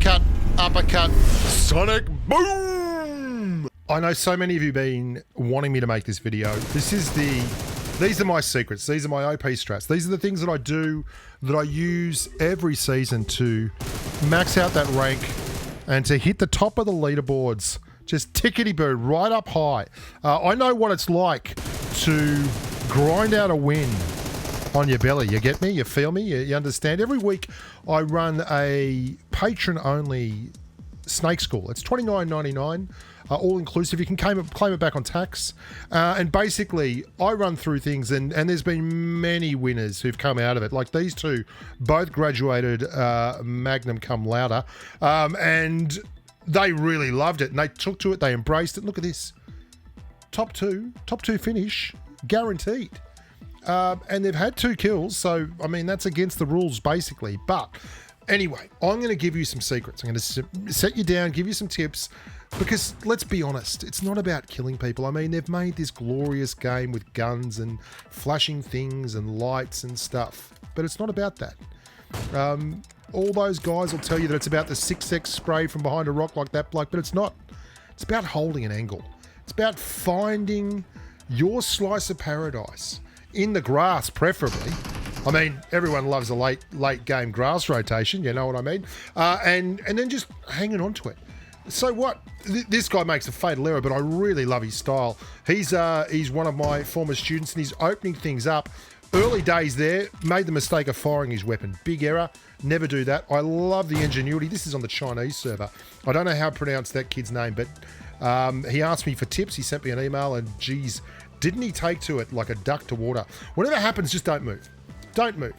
uppercut, uppercut, sonic boom. I know so many of you have been wanting me to make this video. These are my secrets. These are my OP strats. These are the things that I do, that I use every season to max out that rank and to hit the top of the leaderboards. Just tickety-boo, right up high. I know what it's like to grind out a win on your belly. You get me? You feel me? You understand? Every week I run a patron-only snake school. It's $29.99, all-inclusive. You can claim it back on tax. And basically, I run through things, and there's been many winners who've come out of it. Like these two, both graduated Magnum cum laude. And they really loved it, and they took to it. They embraced it. Look at this. Top two finish, guaranteed. And they've had 2 kills, so, I mean, that's against the rules, basically. But anyway, I'm going to give you some secrets. I'm going to set you down, give you some tips, because let's be honest, it's not about killing people. I mean, they've made this glorious game with guns and flashing things and lights and stuff, but it's not about that. All those guys will tell you that it's about the 6x spray from behind a rock like that bloke, but it's not. It's about holding an angle. It's about finding your slice of paradise. In the grass, preferably. I mean, everyone loves a late game grass rotation, you know what I mean? And then just hanging on to it. So what? This guy makes a fatal error, but I really love his style. He's one of my former students, and he's opening things up. Early days there, made the mistake of firing his weapon. Big error. Never do that. I love the ingenuity. This is on the Chinese server. I don't know how to pronounce that kid's name, but he asked me for tips. He sent me an email, and geez, didn't he take to it like a duck to water? Whatever happens, just don't move. Don't move.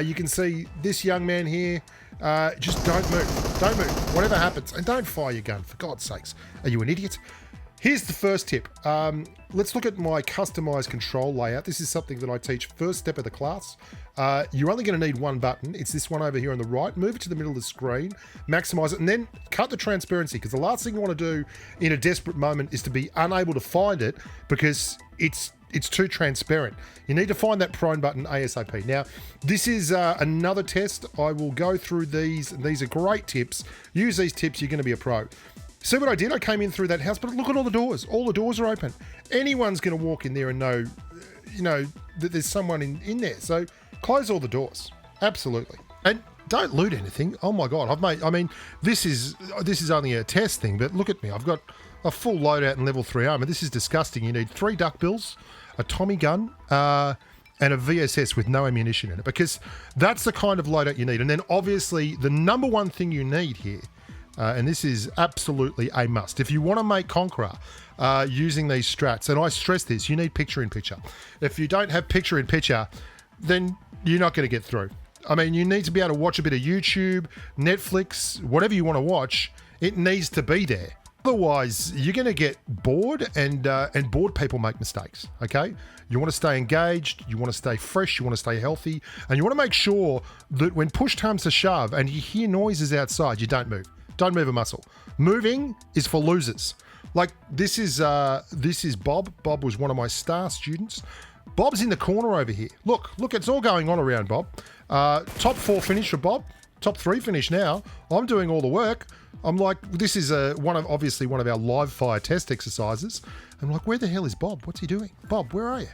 You can see this young man here. Just don't move. Don't move. Whatever happens. And don't fire your gun, for God's sakes. Are you an idiot? Here's the first tip. Let's look at my customized control layout. This is something that I teach first step of the class. You're only going to need one button. It's this one over here on the right. Move it to the middle of the screen, maximize it, and then cut the transparency, because the last thing you want to do in a desperate moment is to be unable to find it because it's too transparent. You need to find that prone button ASAP. Now, this is another test. I will go through these, and these are great tips. Use these tips, you're going to be a pro. See what I did? I came in through that house, but look at all the doors. All the doors are open. Anyone's going to walk in there and know, that there's someone in there. So close all the doors. Absolutely. And don't loot anything. Oh my God. This is only a test thing, but look at me. I've got a full loadout and level 3 armor. This is disgusting. You need 3 duckbills, a Tommy gun, and a VSS with no ammunition in it, because that's the kind of loadout you need. And then obviously the number one thing you need here, and this is absolutely a must. If you want to make Conqueror using these strats, and I stress this, you need picture-in-picture. If you don't have picture-in-picture, then you're not going to get through. I mean, you need to be able to watch a bit of YouTube, Netflix, whatever you want to watch. It needs to be there. Otherwise, you're going to get bored, and bored people make mistakes, okay? You want to stay engaged, you want to stay fresh, you want to stay healthy, and you want to make sure that when push comes to shove and you hear noises outside, you don't move. Don't move a muscle. Moving is for losers. Like this is Bob. Bob was one of my star students. Bob's in the corner over here. Look, it's all going on around Bob. Top 4 finish for Bob. Top 3 finish now. I'm doing all the work. I'm like, this is obviously one of our live fire test exercises. I'm like, where the hell is Bob? What's he doing? Bob, where are you?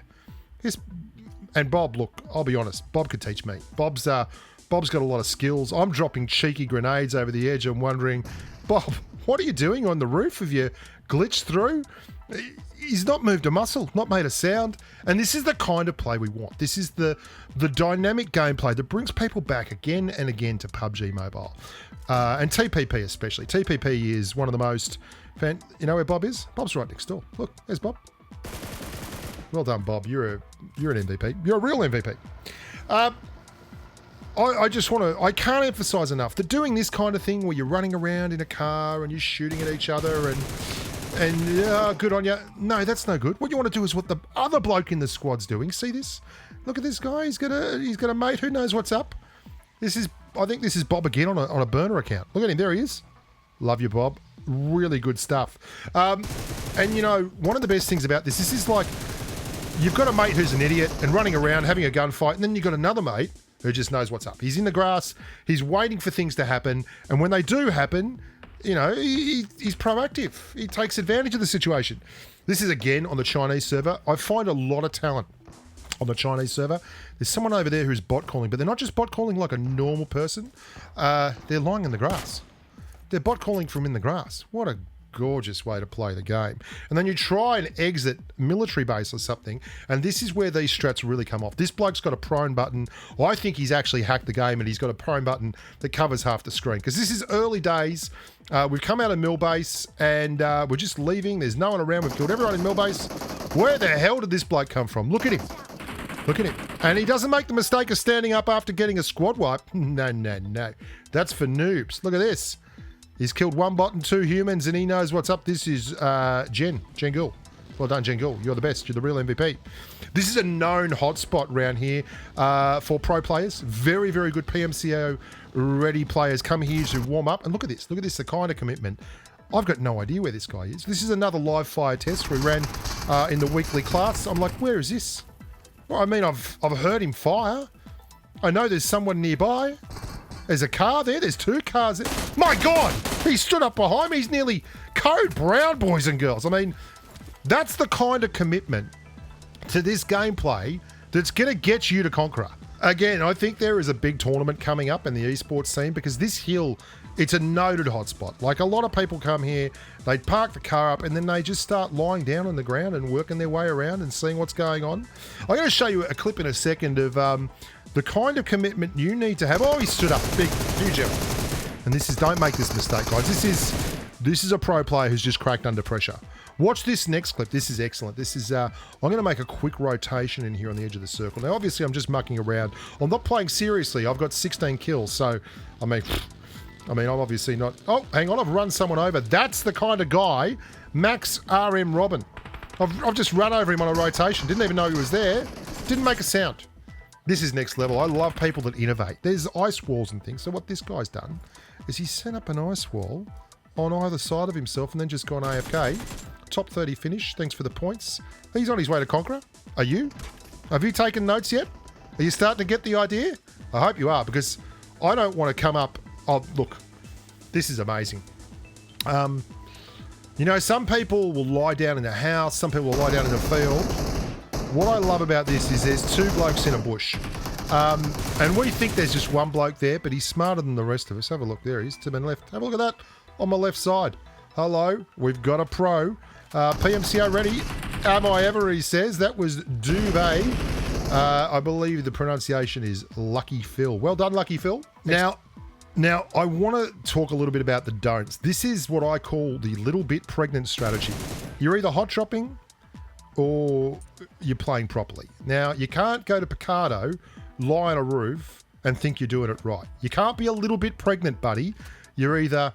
And Bob, look, I'll be honest, Bob could teach me. Bob's got a lot of skills. I'm dropping cheeky grenades over the edge. I'm wondering, Bob, what are you doing on the roof? Have you glitched through? He's not moved a muscle, not made a sound. And this is the kind of play we want. This is the dynamic gameplay that brings people back again and again to PUBG Mobile. And TPP especially. TPP is one of the most... You know where Bob is? Bob's right next door. Look, there's Bob. Well done, Bob. You're an MVP. You're a real MVP. I can't emphasize enough that doing this kind of thing where you're running around in a car and you're shooting at each other and good on you. No, that's no good. What you want to do is what the other bloke in the squad's doing. See this? Look at this guy. He's got a mate who knows what's up. I think this is Bob again on a burner account. Look at him. There he is. Love you, Bob. Really good stuff. And one of the best things about this is like you've got a mate who's an idiot and running around having a gunfight, and then you've got another mate who just knows what's up. He's in the grass. He's waiting for things to happen. And when they do happen, you know, he's proactive. He takes advantage of the situation. This is, again, on the Chinese server. I find a lot of talent on the Chinese server. There's someone over there who's bot calling, but they're not just bot calling like a normal person. They're lying in the grass. They're bot calling from in the grass. What a gorgeous way to play the game. And then you try and exit military base or something, and this is where these strats really come off. This bloke's got a prone button. I think he's actually hacked the game, and he's got a prone button that covers half the screen, because this is early days. We've come out of mill base, and we're just leaving. There's no one around. We've killed everyone in mill base. Where the hell did this bloke come from? Look at him. Look at him. And he doesn't make the mistake of standing up after getting a squad wipe. No, no, no. That's for noobs. Look at this. He's killed one bot and 2 humans, and he knows what's up. This is Jen Gul. Well done, Jen Gul. You're the best. You're the real MVP. This is a known hotspot around here for pro players. Very, very good PMCO ready players come here to warm up. And look at this. Look at this, the kind of commitment. I've got no idea where this guy is. This is another live fire test we ran in the weekly class. I'm like, where is this? Well, I mean, I've heard him fire. I know there's someone nearby. There's a car there. There's 2 cars there. My God! He stood up behind me. He's nearly code brown, boys and girls. I mean, that's the kind of commitment to this gameplay that's going to get you to Conqueror. Again, I think there is a big tournament coming up in the esports scene, because this hill, it's a noted hotspot. Like, a lot of people come here, they park the car up, and then they just start lying down on the ground and working their way around and seeing what's going on. I'm going to show you a clip in a second of the kind of commitment you need to have. Oh, he stood up. Big, huge effort. And this is, don't make this mistake, guys. This is a pro player who's just cracked under pressure. Watch this next clip. This is excellent. This is, I'm going to make a quick rotation in here on the edge of the circle. Now, obviously, I'm just mucking around. I'm not playing seriously. I've got 16 kills. So, I mean, I'm obviously not... Oh, hang on. I've run someone over. That's the kind of guy, Max RM Robin. I've just run over him on a rotation. Didn't even know he was there. Didn't make a sound. This is next level. I love people that innovate. There's ice walls and things. So what this guy's done is he's set up an ice wall on either side of himself and then just gone AFK. Top 30 finish. Thanks for the points. He's on his way to Conqueror. Are you? Have you taken notes yet? Are you starting to get the idea? I hope you are, because I don't want to come up... Oh, look. This is amazing. You know, some people will lie down in the house. Some people will lie down in the field. What I love about this is there's 2 blokes in a bush. And we think there's just one bloke there, but he's smarter than the rest of us. Have a look. There he is to my left. Have a look at that on my left side. Hello. We've got a pro. PMCO ready. Am I ever, he says. That was Duvet. I believe the pronunciation is Lucky Phil. Well done, Lucky Phil. Now, I want to talk a little bit about the don'ts. This is what I call the little bit pregnant strategy. You're either hot shopping or you're playing properly. Now, you can't go to Picardo, lie on a roof, and think you're doing it right. You can't be a little bit pregnant, buddy. You're either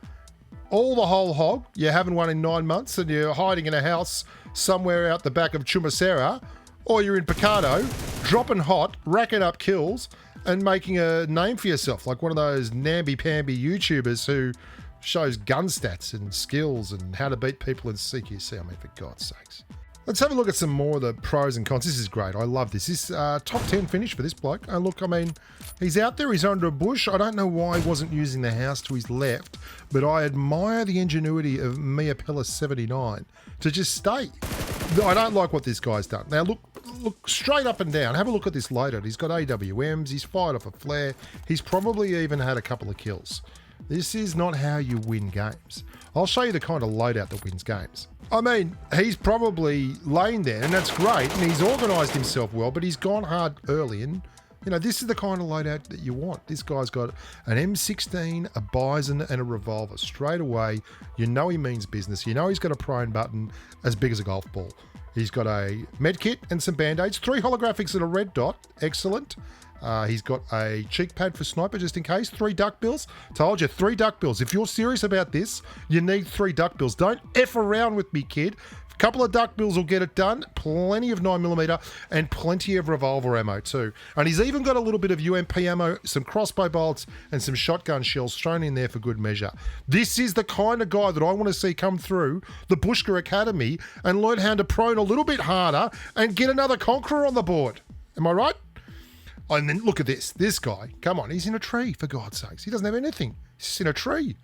all the whole hog, you're having one in 9 months, and you're hiding in a house somewhere out the back of Chumacera, or you're in Picardo, dropping hot, racking up kills, and making a name for yourself, like one of those namby-pamby YouTubers who shows gun stats and skills and how to beat people in CQC. I mean, for God's sakes. Let's have a look at some more of the pros and cons. This is great. I love this. This top 10 finish for this bloke. Oh, look, I mean, he's out there. He's under a bush. I don't know why he wasn't using the house to his left, but I admire the ingenuity of Mia Pella 79 to just stay. I don't like what this guy's done. Now, look straight up and down. Have a look at this loadout. He's got AWMs. He's fired off a flare. He's probably even had a couple of kills. This is not how you win games. I'll show you the kind of loadout that wins games. I mean, he's probably laying there, and that's great, and he's organised himself well, but he's gone hard early, and, you know, this is the kind of loadout that you want. This guy's got an M16, a Bison, and a revolver. Straight away, you know he means business. You know he's got a prone button as big as a golf ball. He's got a med kit and some band-aids, 3 holographics and a red dot. Excellent. He's got a cheek pad for sniper just in case. 3 duckbills. Told you, 3 duckbills. If you're serious about this, you need 3 duckbills. Don't F around with me, kid. A couple of duckbills will get it done. Plenty of 9mm and plenty of revolver ammo too. And he's even got a little bit of UMP ammo, some crossbow bolts, and some shotgun shells thrown in there for good measure. This is the kind of guy that I want to see come through the Bushka Academy and learn how to prone a little bit harder and get another Conqueror on the board. Am I right? And then look at this. This guy, come on, he's in a tree, for God's sakes. He doesn't have anything. He's just in a tree.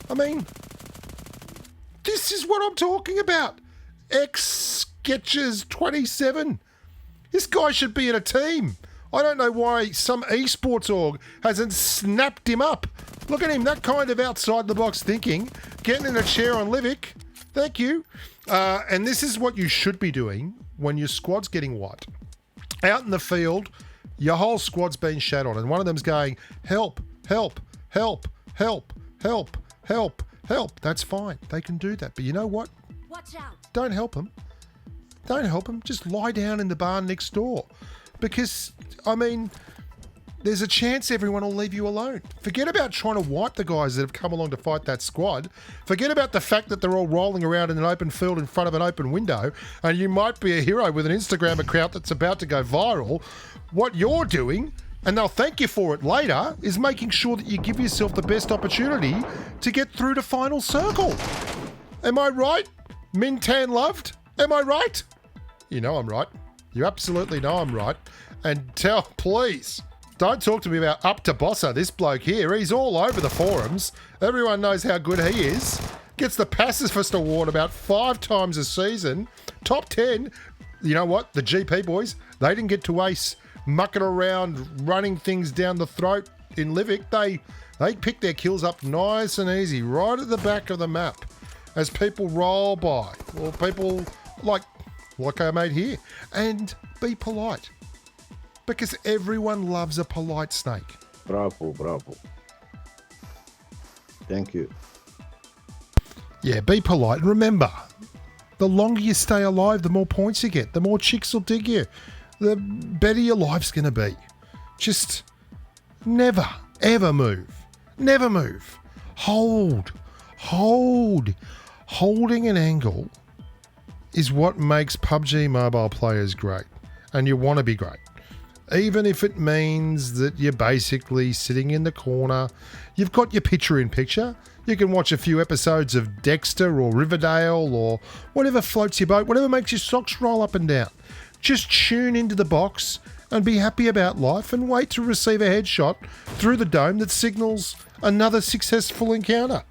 I mean, this is what I'm talking about. Sketches 27. This guy should be in a team. I don't know why some esports org hasn't snapped him up. Look at him, that kind of outside the box thinking. Getting in a chair on Livic. Thank you. And this is what you should be doing when your squad's getting wiped. Out in the field, your whole squad's been shat on, and one of them's going, help, help, help, help, help, help, help. That's fine. They can do that. But you know what? Watch out. Don't help them. Don't help them. Just lie down in the barn next door. Because, I mean, there's a chance everyone will leave you alone. Forget about trying to wipe the guys that have come along to fight that squad. Forget about the fact that they're all rolling around in an open field in front of an open window, and you might be a hero with an Instagram account that's about to go viral. What you're doing, and they'll thank you for it later, is making sure that you give yourself the best opportunity to get through to final circle. Am I right? Mintan loved? Am I right? You know I'm right. You absolutely know I'm right. And please, don't talk to me about up to Bossa, this bloke here. He's all over the forums. Everyone knows how good he is. Gets the Pacifist Award about 5 times a season. Top 10. You know what? The GP boys, they didn't get to ace mucking around, running things down the throat in Livic. They picked their kills up nice and easy, right at the back of the map as people roll by, or people like our mate here, and be polite. Because everyone loves a polite snake. Bravo, bravo. Thank you. Yeah, be polite. And remember, the longer you stay alive, the more points you get. The more chicks will dig you. The better your life's going to be. Just never, ever move. Never move. Hold. Holding an angle is what makes PUBG Mobile players great. And you want to be great. Even if it means that you're basically sitting in the corner, you've got your picture-in-picture. You can watch a few episodes of Dexter or Riverdale or whatever floats your boat, whatever makes your socks roll up and down. Just tune into the box and be happy about life and wait to receive a headshot through the dome that signals another successful encounter.